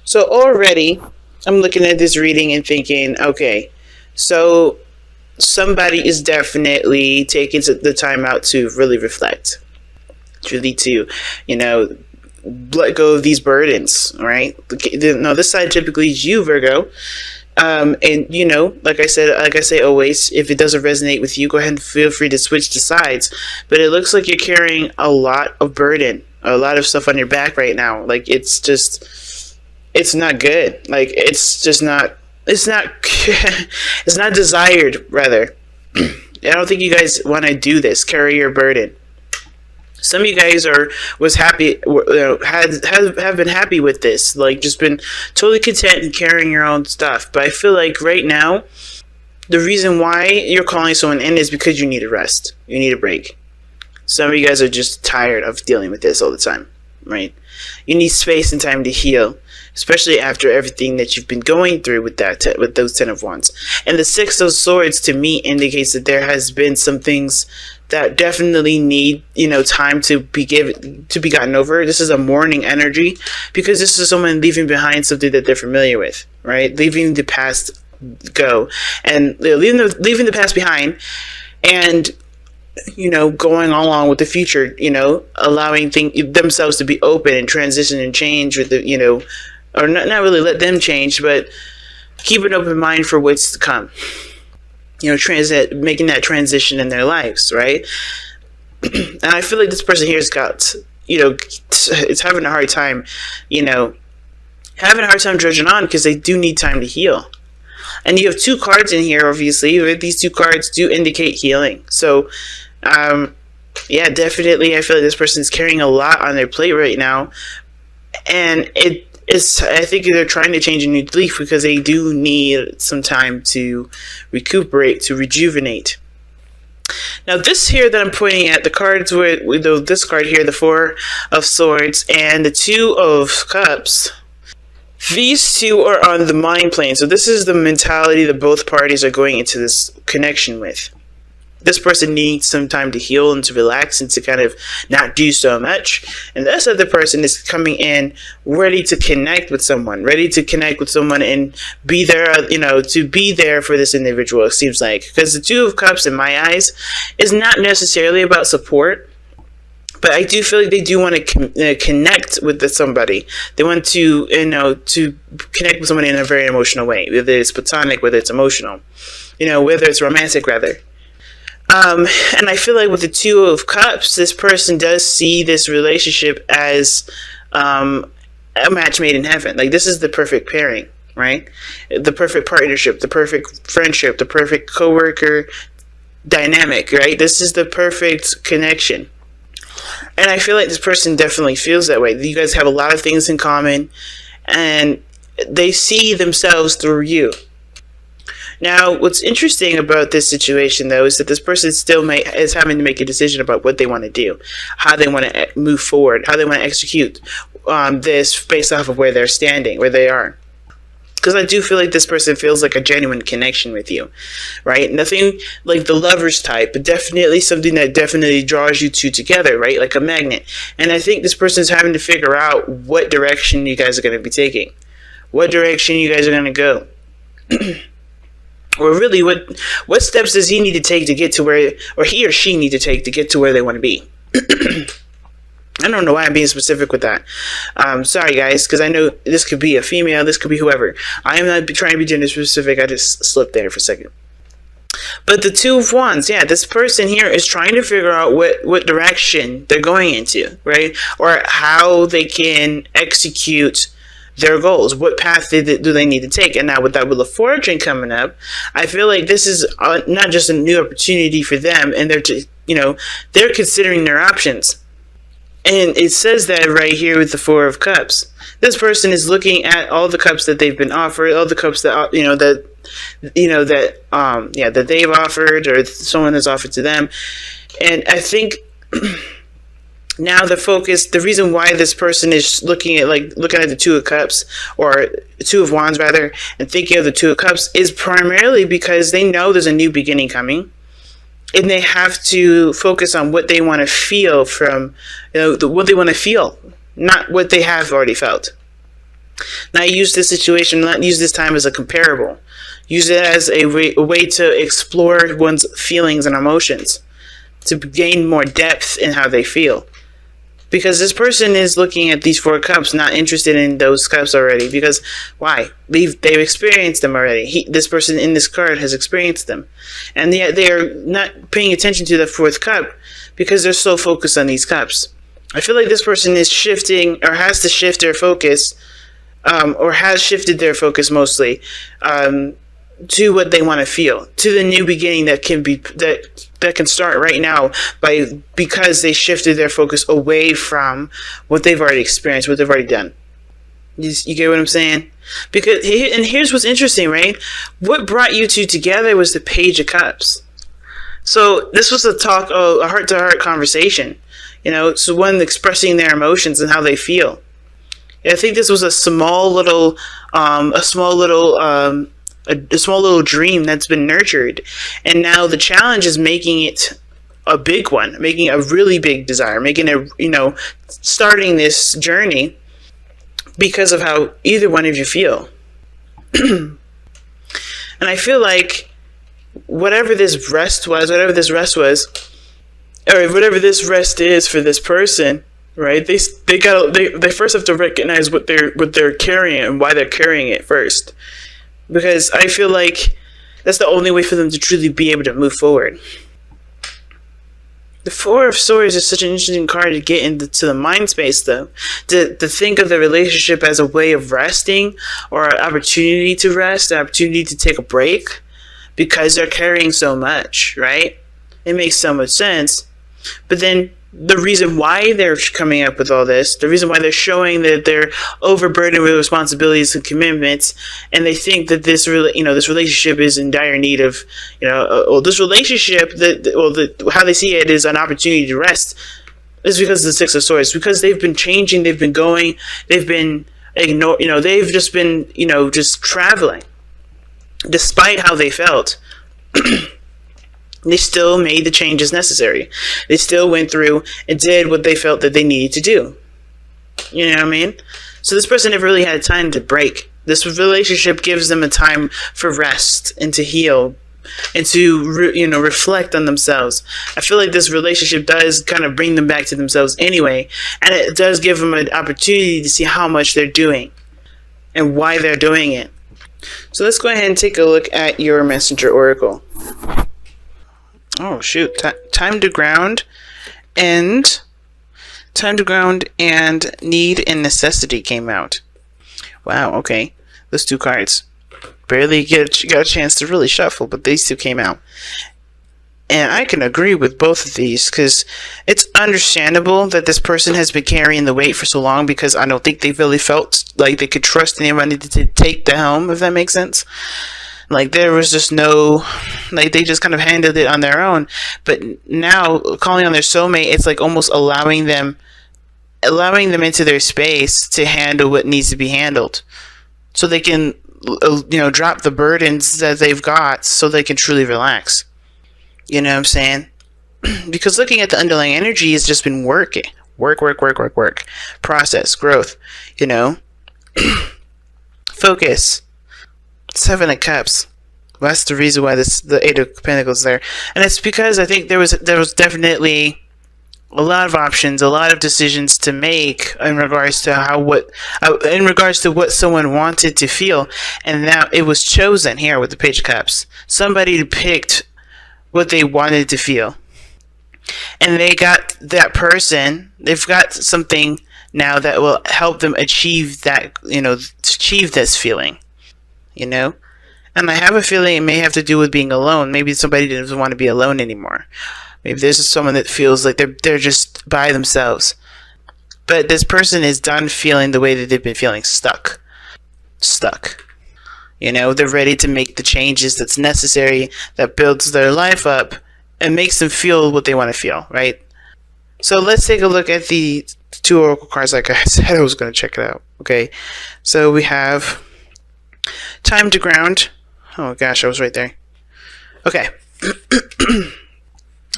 So already I'm looking at this reading and thinking, okay, so somebody is definitely taking the time out to really reflect, really to, you know, let go of these burdens, right? Now, this side typically is you, Virgo. And you know, like I say always, if it doesn't resonate with you, go ahead and feel free to switch to sides. But it looks like you're carrying a lot of burden, a lot of stuff on your back right now. Like it's not good. Like it's not it's not desired, rather. I don't think you guys want to do this. Carry your burden. Some of you guys was happy, have been happy with this, like just been totally content in carrying your own stuff. But I feel like right now, the reason why you're calling someone in is because you need a rest. You need a break. Some of you guys are just tired of dealing with this all the time, right? You need space and time to heal, especially after everything that you've been going through with with those 10 of Wands. And the 6 of Swords to me indicates that there has been some things that definitely need, you know, time to be gotten over. This is a mourning energy, because this is someone leaving behind something that they're familiar with, right? Leaving the past go, and leaving the past behind, and, you know, going along with the future, you know, allowing themselves to be open and transition and change with the, you know, or not really let them change, but keep an open mind for what's to come. You know, making that transition in their lives, right? And I feel like this person here has got, you know, it's having a hard time, you know, judging on, because they do need time to heal. And you have 2 cards in here, obviously. These 2 cards do indicate healing. So, yeah, definitely, I feel like this person's carrying a lot on their plate right now. And I think they're trying to change a new leaf, because they do need some time to recuperate, to rejuvenate. Now, this here that I'm pointing at, the cards with this card here, the 4 of Swords and the 2 of Cups, these 2 are on the mind plane. So this is the mentality that both parties are going into this connection with. This person needs some time to heal and to relax and to kind of not do so much. And this other person is coming in ready to connect with someone, and be there, you know, to be there for this individual, it seems like. Because the 2 of Cups, in my eyes, is not necessarily about support. But I do feel like they do want to connect with somebody. They want to, you know, to connect with somebody in a very emotional way, whether it's platonic, whether it's emotional, you know, whether it's romantic, rather. And I feel like with the 2 of Cups, this person does see this relationship as a match made in heaven. Like, this is the perfect pairing, right? The perfect partnership, the perfect friendship, the perfect coworker dynamic, right? This is the perfect connection. And I feel like this person definitely feels that way. You guys have a lot of things in common, and they see themselves through you. Now, what's interesting about this situation, though, is that this person still is having to make a decision about what they want to do, how they want to move forward, how they want to execute this based off of where they're standing, where they are. Because I do feel like this person feels like a genuine connection with you, right? Nothing like the lover's type, but definitely something that definitely draws you two together, right? Like a magnet. And I think this person's having to figure out what direction you guys are going to be taking, what direction you guys are going to go. Or really, what steps does he need to take to get to where, or he or she need to take to get to where they want to be? I don't know why I'm being specific with that. Sorry, guys, because I know this could be a female, this could be whoever. I am not trying to be gender specific. I just slipped there for a second. But the 2 of Wands, yeah, this person here is trying to figure out what direction they're going into, right? Or how they can execute their goals. What path do they need to take? And now with that Wheel of Fortune coming up, I feel like this is not just a new opportunity for them, and they're considering their options. And it says that right here with the 4 of Cups. This person is looking at all the cups that they've been offered, all the cups that that they've offered, or someone has offered to them. And I think now the reason why this person is looking at the 2 of Cups, or 2 of Wands rather, and thinking of the 2 of Cups, is primarily because they know there's a new beginning coming. And they have to focus on what they want to feel from, what they want to feel, not what they have already felt. Not use this situation, not use this time as a comparable. Use it as a way to explore one's feelings and emotions, to gain more depth in how they feel. Because this person is looking at these 4 cups, not interested in those cups already. Because why? They've experienced them already. This person in this card has experienced them, and yet they are not paying attention to the 4th cup because they're so focused on these cups. I feel like this person is shifting, or has to shift their focus, or has shifted their focus mostly to what they want to feel, to the new beginning that can start right now because they shifted their focus away from what they've already experienced, what they've already done. You get what I'm saying? Because here's what's interesting, right? What brought you two together was the Page of Cups. So this was a heart-to-heart conversation. So one expressing their emotions and how they feel. I think this was a small little dream that's been nurtured, and now the challenge is making it a big one, making a really big desire, starting this journey because of how either one of you feel. And I feel like whatever this rest was, or whatever this rest is for this person, right? They first have to recognize what they're carrying and why they're carrying it first. Because I feel like that's the only way for them to truly be able to move forward. The 4 of Swords is such an interesting card to get into the mind space, though. To think of the relationship as a way of resting, or an opportunity to rest, an opportunity to take a break, because they're carrying so much, right? It makes so much sense. But then the reason why they're coming up with all this, the reason why they're showing that they're overburdened with responsibilities and commitments, and they think that this relationship is in dire need of, this relationship, how they see it is an opportunity to rest, is because of the 6 of Swords. Because they've been changing, they've been going, they've been they've just been, just traveling, despite how they felt. They still made the changes necessary. They still went through and did what they felt that they needed to do. You know what I mean? So this person never really had time to break. This relationship gives them a time for rest and to heal and to reflect on themselves. I feel like this relationship does kind of bring them back to themselves anyway, and it does give them an opportunity to see how much they're doing and why they're doing it. So let's go ahead and take a look at your Messenger Oracle. Oh shoot! Time to ground and need and necessity came out. Wow. Okay, those 2 cards barely got a chance to really shuffle, but these 2 came out, and I can agree with both of these because it's understandable that this person has been carrying the weight for so long, because I don't think they really felt like they could trust anybody to take the helm, if that makes sense. Like, there was just they just kind of handled it on their own. But now, calling on their soulmate, it's like almost allowing them into their space to handle what needs to be handled, so they can, drop the burdens that they've got, so they can truly relax. You know what I'm saying? Because looking at the underlying energy has just been work, process, growth. Focus. 7 of Cups. Well, that's the reason why the 8 of Pentacles is there, and it's because I think there was definitely a lot of options, a lot of decisions to make in regards to what someone wanted to feel, and now it was chosen here with the Page of Cups. Somebody picked what they wanted to feel, and they got that person. They've got something now that will help them achieve that. Achieve this feeling. And I have a feeling it may have to do with being alone. Maybe somebody doesn't want to be alone anymore. Maybe there's someone that feels like they're just by themselves. But this person is done feeling the way that they've been feeling, stuck. They're ready to make the changes that's necessary, that builds their life up and makes them feel what they want to feel, right? So let's take a look at the 2 oracle cards. Like I said, I was going to check it out. Okay, so we have time to ground. Oh gosh, I was right there. Okay.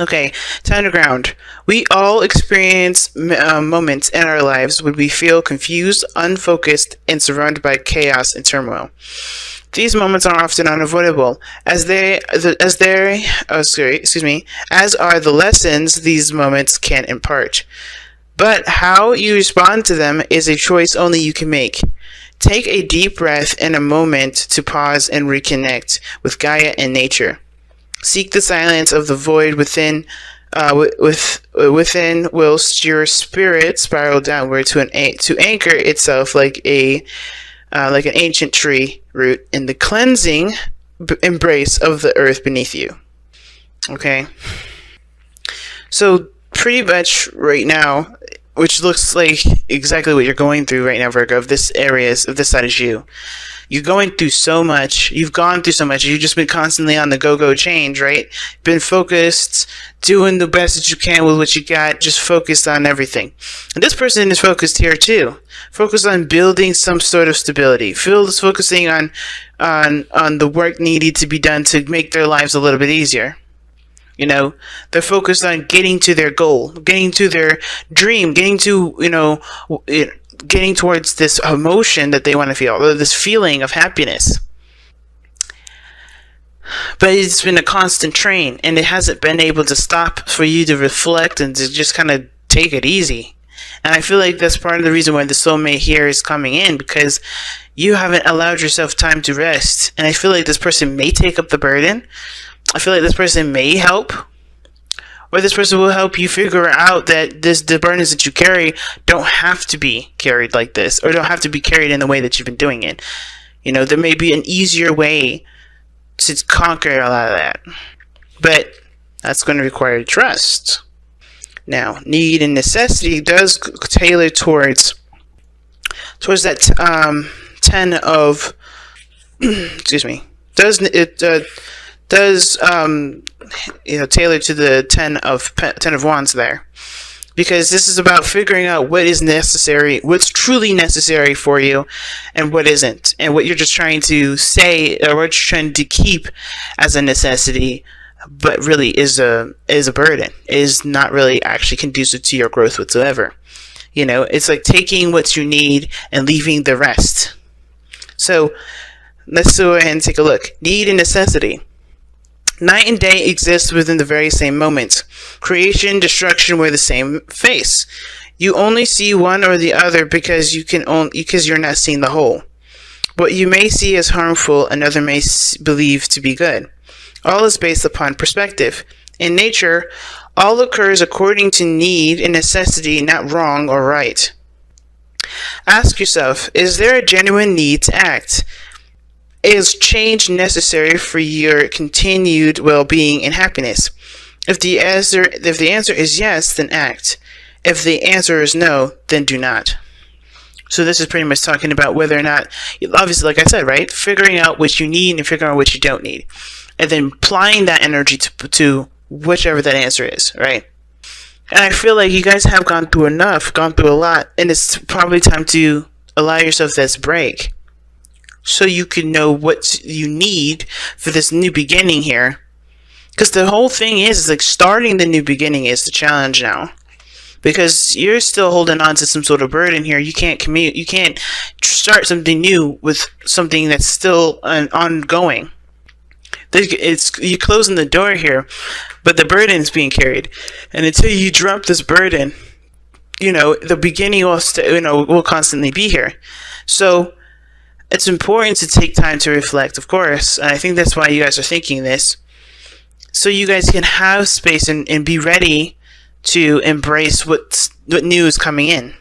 Okay, time to ground. We all experience moments in our lives when we feel confused, unfocused, and surrounded by chaos and turmoil. These moments are often unavoidable, as as are the lessons these moments can impart. But how you respond to them is a choice only you can make. Take a deep breath and a moment to pause and reconnect with Gaia and nature. Seek the silence of the void within, within, whilst your spirit spiral downward to anchor itself like an ancient tree root in the cleansing embrace of the earth beneath you. Okay, so pretty much right now, which looks like exactly what you're going through right now, Virgo, of this side is you. You're going through so much. You've gone through so much. You've just been constantly on the go-go change, right? Been focused, doing the best that you can with what you got, just focused on everything. And this person is focused here too. Focused on building some sort of stability. Focusing on the work needed to be done to make their lives a little bit easier. You know, they're focused on getting to their goal, getting to their dream, getting towards this emotion that they want to feel, or this feeling of happiness. But it's been a constant train, and it hasn't been able to stop for you to reflect and to just kind of take it easy. And I feel like that's part of the reason why the soulmate here is coming in, because you haven't allowed yourself time to rest. And I feel like this person may take up the burden. I feel like this person may help, or this person will help you figure out that the burdens that you carry don't have to be carried like this, or don't have to be carried in the way that you've been doing it. You know, there may be an easier way to conquer a lot of that, but that's going to require trust. Now, need and necessity does tailor towards that 10 of excuse me. Does tailor to the 10 of Wands there, because this is about figuring out what is necessary, what's truly necessary for you, and what isn't, and what you're just trying to say or what you're trying to keep as a necessity, but really is a burden, is not really actually conducive to your growth whatsoever. You know, it's like taking what you need and leaving the rest. So let's go ahead and take a look. Need and necessity. Night and day exist within the very same moment. Creation, destruction wear the same face. You only see one or the other because you're not seeing the whole. What you may see as harmful, another may believe to be good. All is based upon perspective. In nature, all occurs according to need and necessity, not wrong or right. Ask yourself, is there a genuine need to act? Is change necessary for your continued well-being and happiness? If the answer is yes, then act. If the answer is no, then do not. So this is pretty much talking about whether or not, obviously, like I said, right? Figuring out what you need and figuring out what you don't need. And then applying that energy to whichever that answer is, right? And I feel like you guys have gone through a lot, and it's probably time to allow yourself this break, so you can know what you need for this new beginning here. Because the whole thing is like starting the new beginning is the challenge now. Because you're still holding on to some sort of burden here. You can't you can't start something new with something that's still ongoing. You're closing the door here, but the burden is being carried. And until you drop this burden, the beginning will constantly be here. So it's important to take time to reflect, of course, and I think that's why you guys are thinking this, so you guys can have space and be ready to embrace what new is coming in.